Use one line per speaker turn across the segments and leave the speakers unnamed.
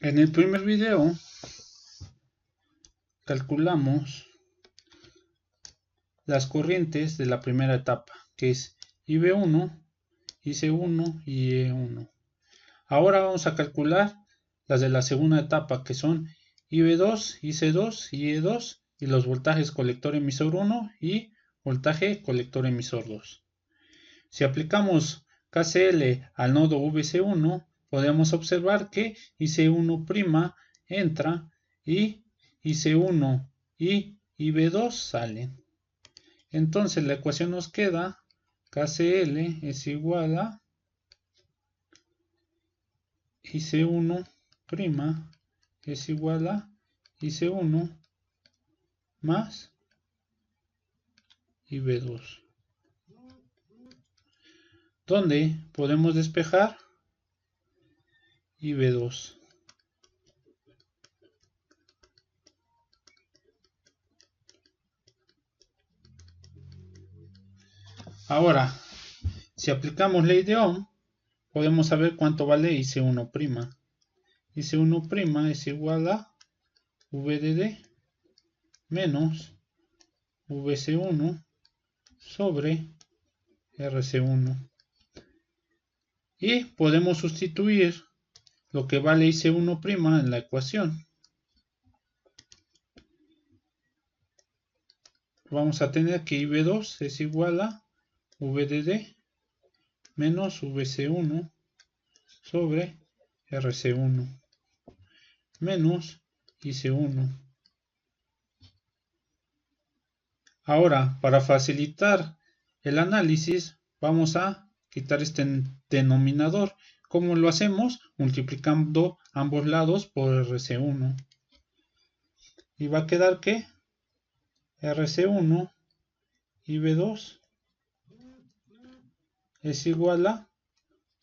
En el primer video calculamos las corrientes de la primera etapa, que es IB1, IC1 y E1. Ahora vamos a calcular las de la segunda etapa, que son IB2, IC2 y E2, y los voltajes colector emisor 1 y voltaje colector emisor 2. Si aplicamos KCL al nodo VC1, podemos observar que IC1' entra y IC1 y IB2 salen. Entonces la ecuación nos queda KCL es igual a IC1' es igual a IC1 más IB2, donde podemos despejar IB2. Ahora, si aplicamos ley de Ohm, podemos saber cuánto vale IC1'. IC1' es igual a VDD menos VC1 sobre RC1. Y podemos sustituir lo que vale IC1' en la ecuación. Vamos a tener que IB2 es igual a VDD menos VC1 sobre RC1 menos IC1. Ahora, para facilitar el análisis, vamos a quitar este denominador. ¿Cómo lo hacemos? Multiplicando ambos lados por RC1. Y va a quedar que RC1 y V2 es igual a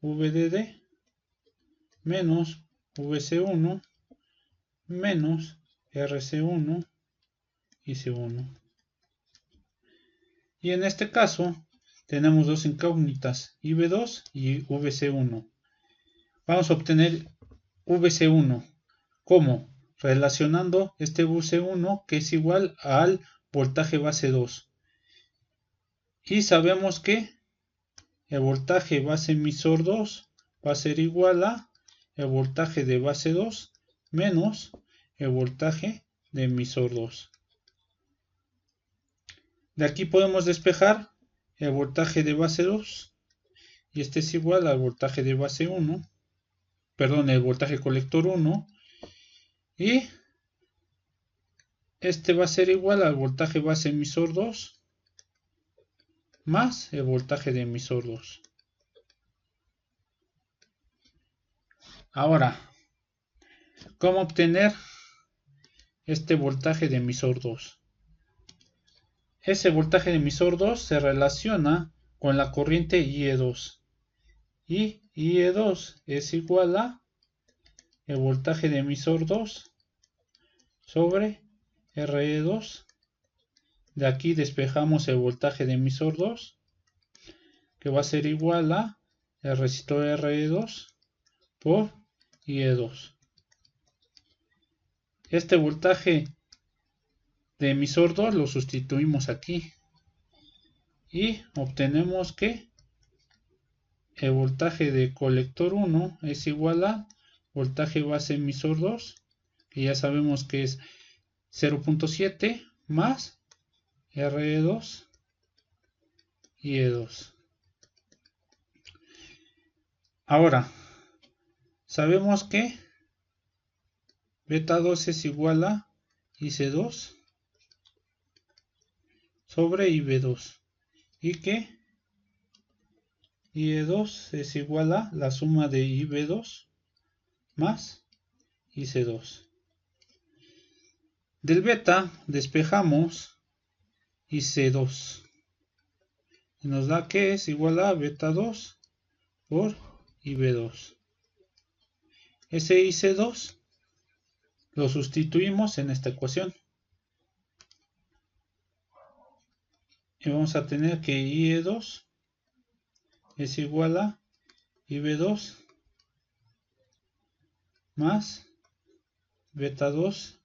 VDD menos VC1 menos RC1 y C1. Y en este caso tenemos dos incógnitas, IB2 y VC1. Vamos a obtener VC1. ¿Cómo? Relacionando este VC1 que es igual al voltaje base 2. Y sabemos que el voltaje base emisor 2 va a ser igual a el voltaje de base 2 menos el voltaje de emisor 2. De aquí podemos despejar el voltaje de base 2 y este es igual al voltaje de base 1, perdón, el voltaje colector 1, y este va a ser igual al voltaje base emisor 2 más el voltaje de emisor 2. Ahora, ¿cómo obtener este voltaje de emisor 2? Ese voltaje de emisor 2 se relaciona con la corriente IE2. Y IE2 es igual a el voltaje de emisor 2 sobre RE2. De aquí despejamos el voltaje de emisor 2, que va a ser igual a el resistor RE2 por IE2. Este voltaje de emisor 2 lo sustituimos aquí y obtenemos que el voltaje de colector 1 es igual a voltaje base emisor 2, que ya sabemos que es 0.7 más RE2 y E2. Ahora, sabemos que beta 2 es igual a IC2 sobre IB2 y que IE2 es igual a la suma de IB2 más IC2. Del beta despejamos IC2 y nos da que es igual a beta 2 por IB2. Ese IC2 lo sustituimos en esta ecuación y vamos a tener que IE2 es igual a IB2 más beta 2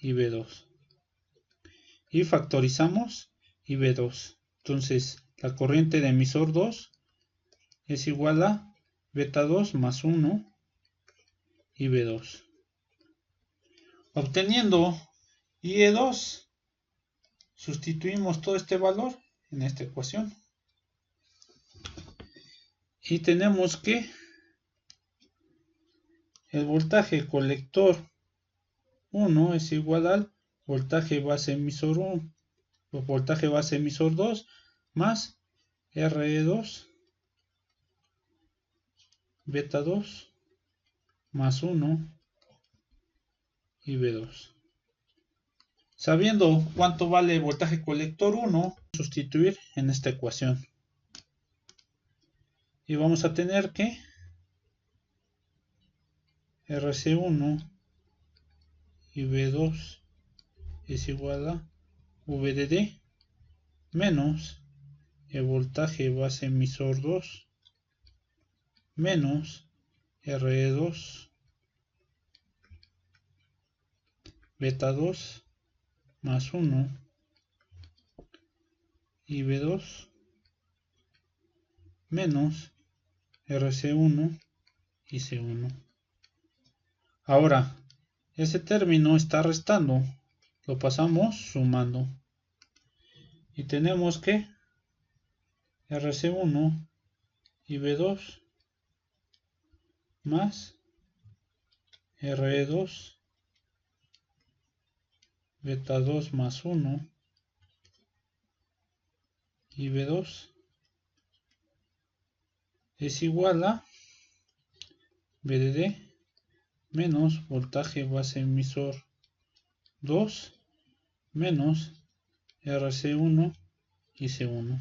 y B2. Y factorizamos y B2. Entonces la corriente de emisor 2 es igual a beta 2 más 1 y B2. Obteniendo IE2, sustituimos todo este valor en esta ecuación. Y tenemos que el voltaje colector 1 es igual al voltaje base emisor 1, o voltaje base emisor 2 más RE2 beta 2 más 1 y B2. Sabiendo cuánto vale el voltaje colector 1, sustituir en esta ecuación. Y vamos a tener que RC1 y B2 es igual a VDD menos el voltaje base emisor 2 menos RE2 beta 2 más 1 y B2 menos RC1 y C1. Ahora, ese término está restando, lo pasamos sumando. Y tenemos que RC1 y B2 más RE2 beta 2 más 1 y B2 es igual a VDD menos voltaje base emisor 2 menos RC1 y C1.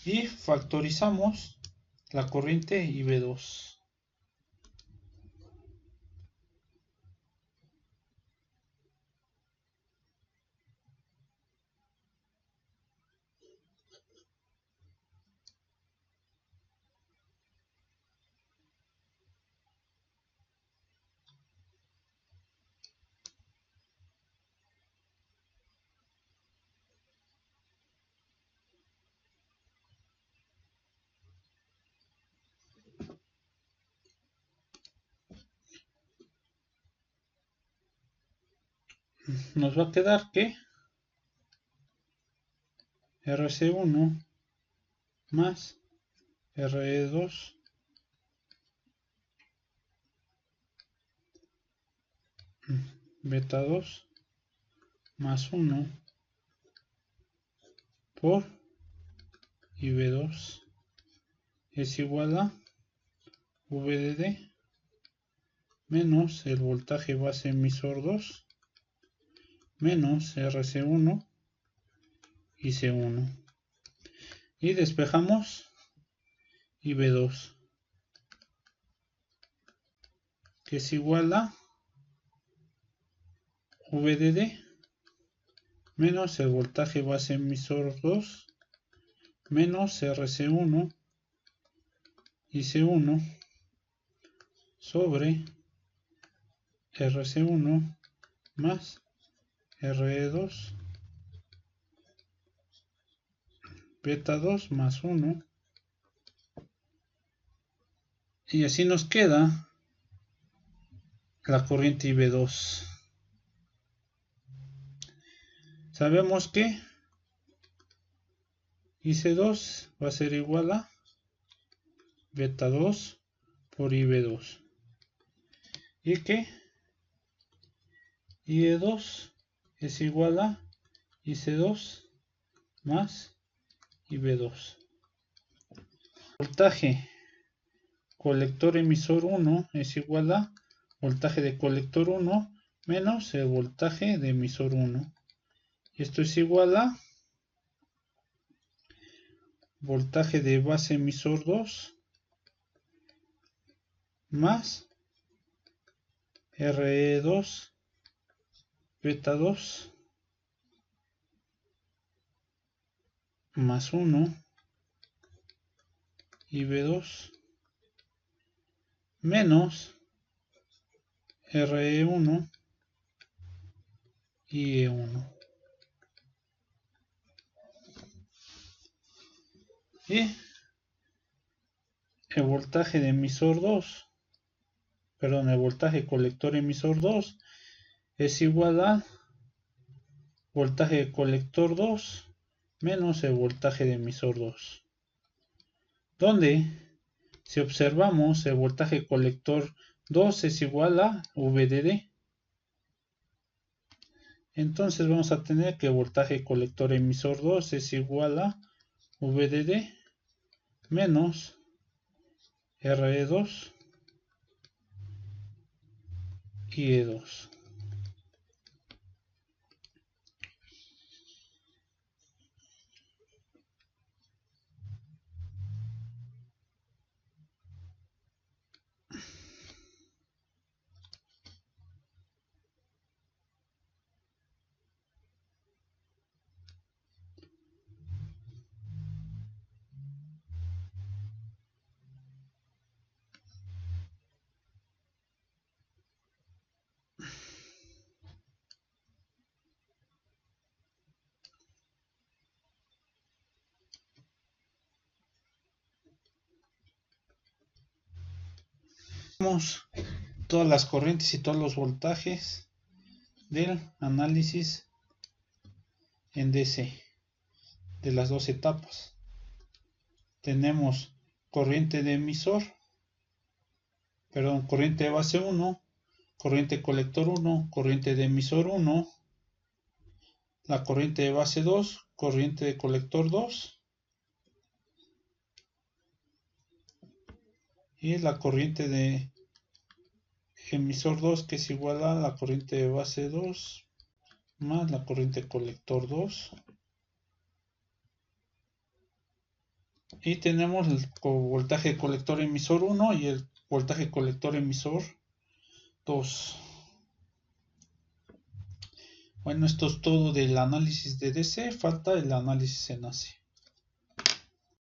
Y factorizamos la corriente IB2. Nos va a quedar que RC1 más RE2 beta 2 más 1 por IB2 es igual a VDD menos el voltaje base emisor 2 menos RC1 y C1. Y despejamos IB2, que es igual a VDD menos el voltaje base emisor 2 menos RC1 y C1 sobre RC1 más RE2 beta 2 más 1, y así nos queda la corriente IB2. Sabemos que IC2 va a ser igual a beta 2 por IB2 y que IE2 es igual a IC2 más IB2. Voltaje colector emisor 1 es igual a voltaje de colector 1 menos el voltaje de emisor 1. Y esto es igual a voltaje de base emisor 2 más RE2 beta 2 más 1 y B2 menos RE1 y E1. Y el voltaje de emisor 2, perdón, el voltaje colector emisor 2 es igual a voltaje de colector 2 menos el voltaje de emisor 2, donde si observamos el voltaje colector 2 es igual a VDD. Entonces vamos a tener que el voltaje colector emisor 2 es igual a VDD menos RE2 y E2. Vemos todas las corrientes y todos los voltajes del análisis en DC de las dos etapas. Tenemos corriente de emisor, corriente de base 1, corriente colector 1, corriente de emisor 1, la corriente de base 2, corriente de colector 2 y la corriente de emisor 2, que es igual a la corriente de base 2 más la corriente colector 2. Y tenemos el voltaje colector emisor 1 y el voltaje colector emisor 2. Bueno, esto es todo del análisis de DC, falta el análisis en AC.